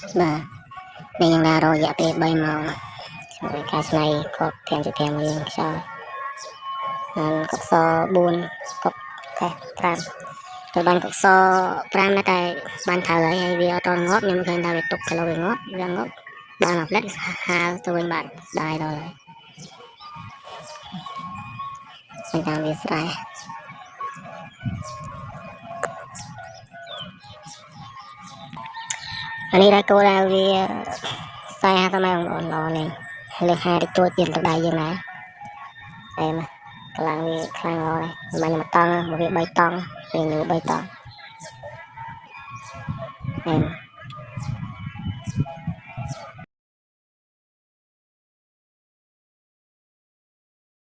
បាទនេះយ៉ាងណារយៈពេល3ម៉ោងការឆ្នៃកប់5.5រៀងខ្យល់ហើយកុកស4កុកខេះ5ទៅបានកុកស5ណាតែបានត្រូវហើយវាអត់តងាប់ខ្ញុំឃើញថាវាទុកគីឡូវាងាប់បានមកផ្លែតហាលទៅវិញបាត់ស្ដាយដល់ហើយមិនតាមវាស្រែអានេះដែរគោលដែរវាខ្សែ5ម៉ែបងល្អនេះលើហាតិចតួចទៀតទៅដៃយើងណាអែមខ្លាំងវាខ្លាំងល្អដែរមិនមកតង់មកវា3តង់ពេលនោះ3តង់អែម